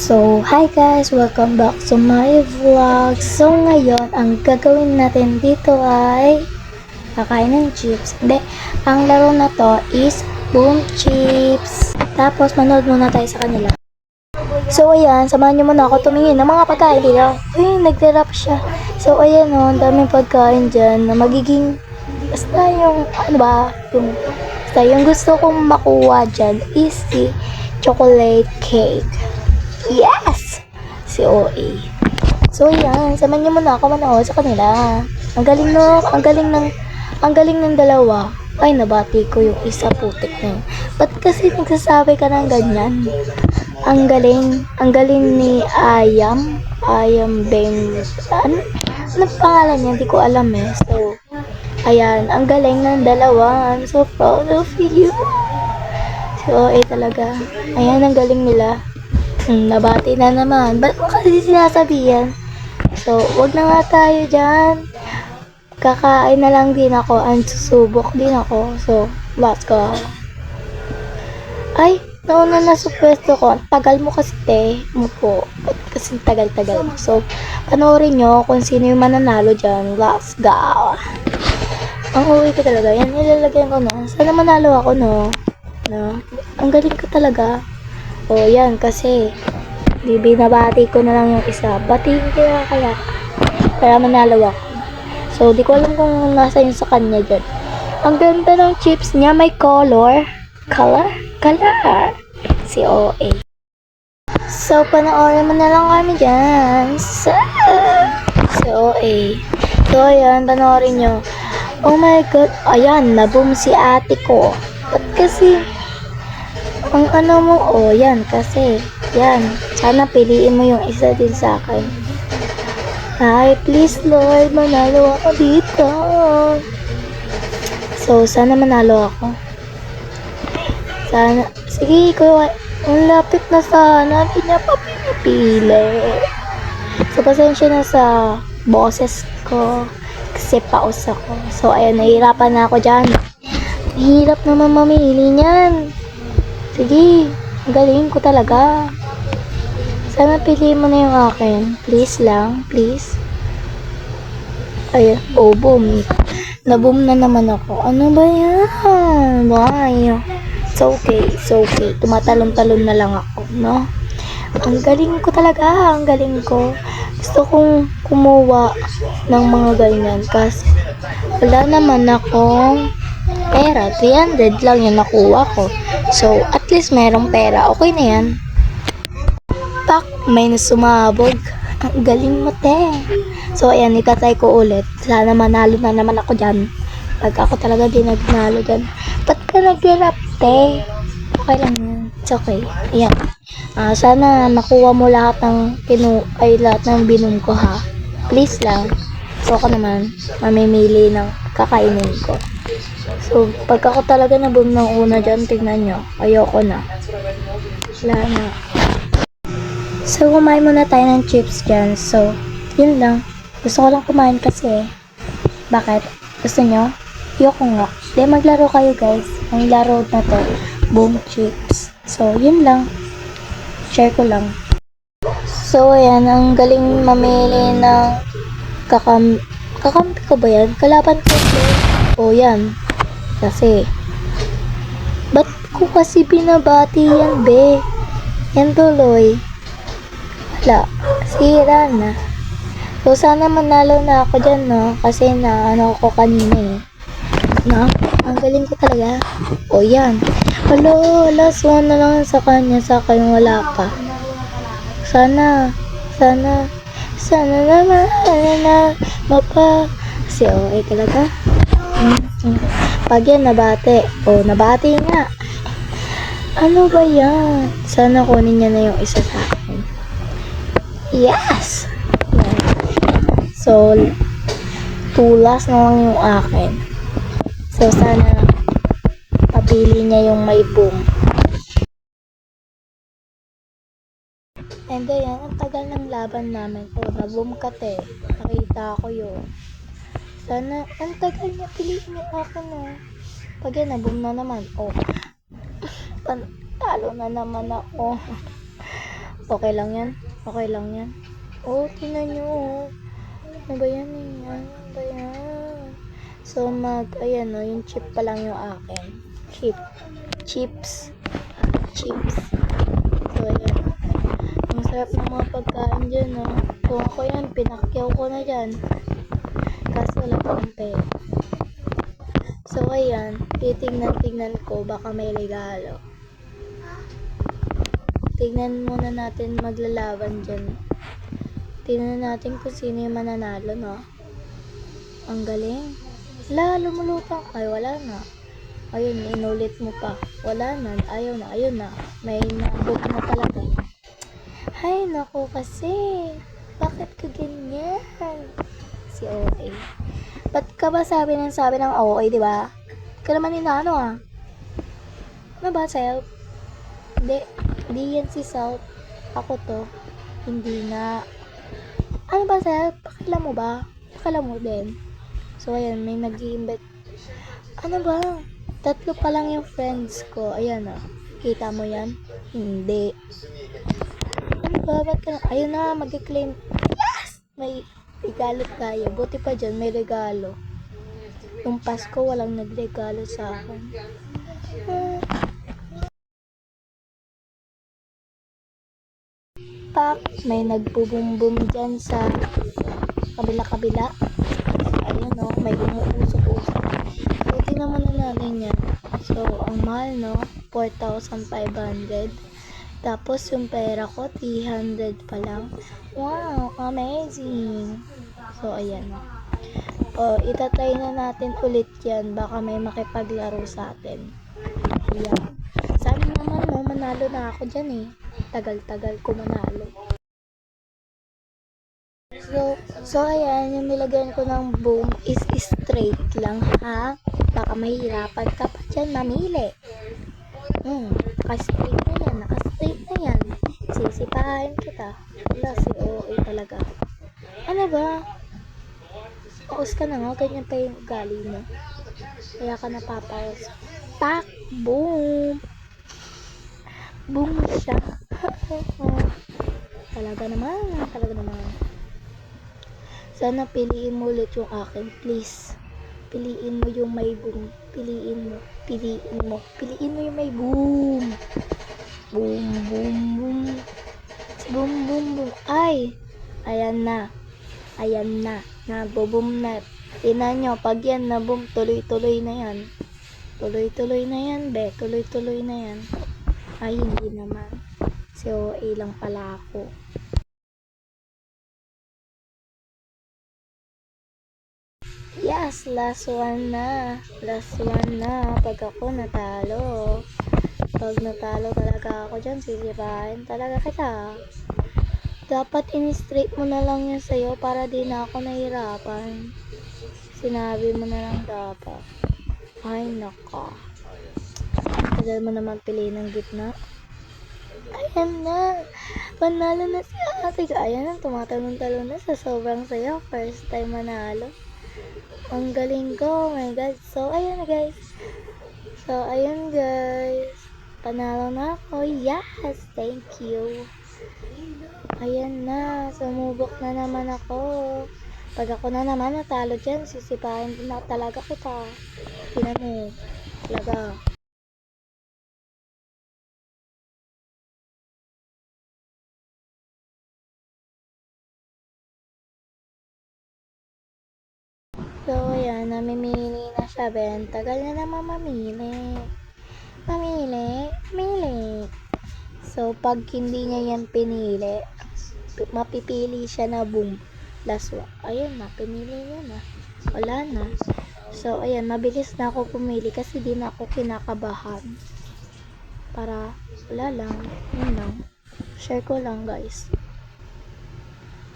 So, hi guys! Welcome back to my vlog. So, ngayon, ang gagawin natin dito ay kakain ng chips. Hindi, ang laro na to is Boom Chips. Tapos, manood muna tayo sa kanila. So, ayan, samahan nyo muna ako tumingin ng mga pagkain dito. Uy, nagre-rap siya. So, ayan o, ang daming pagkain dyan na magiging, basta yung, basta yung gusto kong makuha dyan is si chocolate cake. Yes! Si OA. So, yan. Samahan niyo muna ako manood sa kanila. Ang galing ng dalawa. Ay, nabati ko yung isa, putik na yun. Ba't kasi nagsasabi ka ng ganyan? Ang galing ni Ayam Beng. Ano pangalan niya? Hindi ko alam eh. So, ayan. Ang galing ng dalawa. I'm so proud of you. Si OA talaga. Ayan, ang galing nila. Nabati na naman. Ba't mo kasi sinasabihan? So, wag na nga tayo dyan. Kakain na lang din ako. Susubok din ako. So, let's go. Ay, nauna na sa pwesto ko. Tagal mo kasi, te. Mupo. Kasi tagal-tagal mo. So, panoorin nyo kung sino yung mananalo dyan. Let's go. Ang uwi ko talaga. Yan, nilalagyan ko na. Sana manalo ako, no? Ang galing ko talaga. O, yan, kasi binabati ko na lang yung isa. Batiin kaya para manalo ako. So, di ko alam kung nasa yun sa kanya dyan. Ang ganda ng chips niya, may color. Si OA. So, panoorin mo na lang kami dyan. Si OA. So, ayan, panoorin nyo. Oh my God. Ayan, naboom si ate ko. Ba't kasi ang ano mo, yan, kasi, yan, sana piliin mo yung isa din sa akin. Ay, please Lord, manalo ako dito. So, sana manalo ako. Sana, sige, kuya, ang lapit na sana, hindi niya pa pinipili. So, pasensya na sa boses ko, kasi paus ako. So, ayan, nahihirapan na ako dyan. Mahirap naman mamili niyan. Sige, galing ko talaga. Sana piliin mo na yung akin. Please lang, please. Ay, boom. Naboom na naman ako. Ano ba yan? Bye. It's okay. Tumatalon-talon na lang ako, no? Ang galing ko talaga, ang galing ko. Gusto kong kumuha ng mga ganyan kasi wala naman akong pera. 300 lang yung nakuha ko. So, at least merong pera. Okay na yan. Pak, may nasumabog. Ang galing mo, te. So, ayan, itatry ko ulit. Sana manalo na naman ako dyan. Pag ako talaga din nagnalo dyan. Ba't ka nag-rap, te? Okay lang yan. It's okay. Ayan. Sana makuha mo lahat ng lahat ng binom ko, ha? Please lang. So, ako naman, mamimili ng kakainin ko. So, pag ako talaga naboom ng una dyan, tignan nyo. Ayoko na. Wala na. So, kumain muna tayo ng chips dyan. So, yun lang. Gusto ko lang kumain kasi. Bakit? Gusto nyo? Ayoko nga. Di, maglaro kayo guys. Ang laro na to, Boom Chips. So, yun lang. Share ko lang. So, ayan. Ang galing mamili ng kakampi ko ba yan? Kalaban ko ito. O, yan. Kasi, ba't ko kasi binabati yan, be? Yan tuloy. Wala. Sira na. So, sana manalo na ako dyan, no? Kasi ano ko kanina eh. No? Ang galing ko talaga. O, yan. Hello, last one na lang sa kanya. Sa akin, wala pa. Sana naman, mapa. Kasi, okay talaga. Pag yan nabate. Nabate nga. Ano ba yan? Sana kunin niya na yung isa sa akin. Yes! Yan. So, tulas na lang yung akin. So, sana mapili niya yung may boom. And ayan, ang tagal ng laban namin. Naboom ka, te. Nakita ko yun. Sana, ang tagal niya, piliin niya akin, Pag yan, naboom na naman. Talo na naman ako. Okay lang yan? Okay lang yan? Oh, tingnan nyo. Oh. Ano ba yan eh? Ano ba yan? So, ayan o, yung chip pa lang yung akin. Chips. Chips. So, ayan. Ang sarap ng mga pagkain dyan, no? Kung ako yan, pinakyaw ko na dyan. Kasi wala pang pera. So, ayan. Titignan ko, baka may regalo. Tignan muna natin maglalaban dyan. Tignan natin kung sino yung mananalo, no? Ang galing. Wala, lumulutang. Ay, wala na. Ayun, inulit mo pa. Wala na. Ayaw na. Ayun na. May nabot na talaga. Ay, naku kasi. Bakit ka ganyan? Si OA. Ba't ka ba sabi ng OA, di ba? Ka naman inaano ah. Ano ba, Self? Hindi yan si Self. Ako to. Hindi na. Ano ba, Self? Pakila mo ba? Pakila mo din. So, ayan, may nag-i-invite. Ano ba? 3 pa lang yung friends ko. Ayan ah. Kita mo yan? Hindi. Ano ba? Ba't ka na? Ayun na, mag-claim. Yes! May regalo tayo. Buti pa dyan, may regalo. Yung Pasko, walang nagregalo sa akin. Pak, may nagbubumbum dyan sa kabila-kabila. Ayun no, may umuusok-usok. So, tingnan muna natin yan. So, ang mahal no, 4,500. Tapos, yung pera ko, 300 pa lang. Wow, amazing! So, ayan. O, itatry na natin ulit yan. Baka may makipaglaro sa atin. Ayan. Sana naman no, manalo na ako dyan eh. Tagal-tagal ko manalo. So ayan, yung nilagyan ko ng boom is straight lang ha. Baka mahirapan ka pa dyan mamili. Naka-straight na yan, naka-straight na yan. Sisipahin kita. Wala, si OA talaga. Ano ba? Paus ka na nga, ganyan pa yung ugali mo. Kaya ka napapaus. Tak! Boom! Boom siya. Talaga naman. Sana piliin mo ulit yung akin, please. Piliin mo yung may boom. Piliin mo yung may boom. Boom, boom, boom. Boom, boom, boom. Ay! Ayan na. Nagbo-boom na. Tingnan nyo, pag yan na boom, tuloy-tuloy na yan. Tuloy-tuloy na yan, be. Tuloy-tuloy na yan. Ay, hindi naman. Si OA lang pala ako. Yes, last one na. Pag ako natalo. Pag natalo talaga ako dyan, sisipahin talaga kita. Dapat in-straight mo na lang yan sa'yo para di na ako nahirapan. Sinabi mo na lang dapat. Ay, naka. Tagal mo naman piliin ng gitna. Ayan na. Panalo na si ate. Ayan na, tumatalon-talon na sa sobrang saya. First time manalo. Ang galing ko. Oh my God. So, ayan guys. Panalo na ako. Yes! Thank you. Ayan na. Sumubok na naman ako. Pag ako na naman natalo dyan, sisipahin na talaga kita. Tingnan mo. Talaga. So, ayan, namimili na siya, Ben. Tagal na naman mamili. So, pag hindi niya yan pinili, mapipili siya na boom. Last one. Ayun na, pinili niya na. Wala na. So, ayan, mabilis na ako pumili kasi di na ako kinakabahan. Para, wala lang. Yun lang. Share ko lang, guys.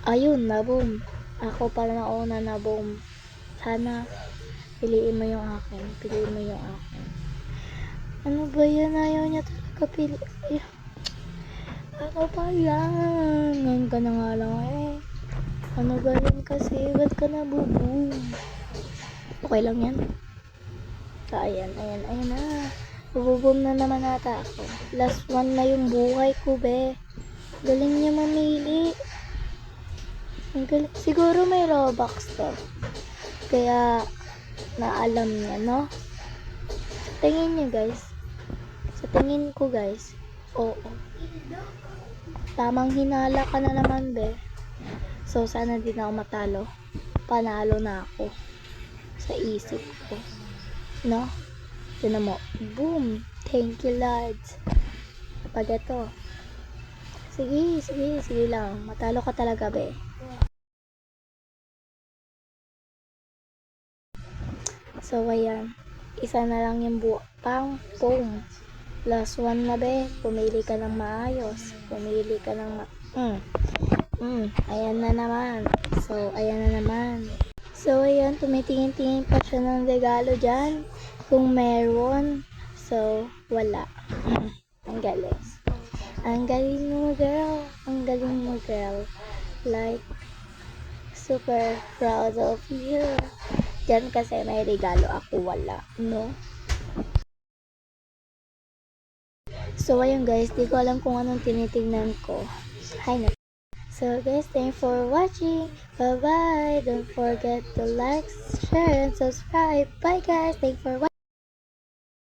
Ayun na, boom. Ako pala nauna na boom. Sana, piliin mo yung akin. Ano ba yan? Ayaw niya talaga pili. Ako pa yan. Ngayon ka na nga lang eh. Ano ba yan kasi? Ba't ka nabuboom? Okay lang yan. So, ayan na. Buboom na naman ata ako. Last one na yung buhay ko, be. Galing niya mamili. Ang galing. Siguro may Robux to. Kaya, naalam niya, no? Sa tingin niyo, guys. Sa tingin ko, guys. Oo. Tamang hinala ka na naman, be. So, sana din ako matalo. Panalo na ako. Sa isip ko. No? Tinan mo. Boom! Thank you, Lord. Kapag ito. Sige lang. Matalo ka talaga, be. So, ayan. Isa na lang yung pang boom. Last one na, be. Pumili ka ng maayos. Pumili ka ng ayan na naman. So, ayan na naman. So, ayan. Tumitingin-tingin pa siya ng regalo dyan. Kung meron. So, wala. Ang galing. Ang galing mo, girl. Ang galing mo, girl. Like, super proud of you. Diyan kasi may regalo ako, wala. No? So, ayun guys. Di ko alam kung anong tinitingnan ko. Hi na. So, guys, thanks for watching. Bye-bye. Don't forget to like, share, and subscribe. Bye, guys. Thanks for watching.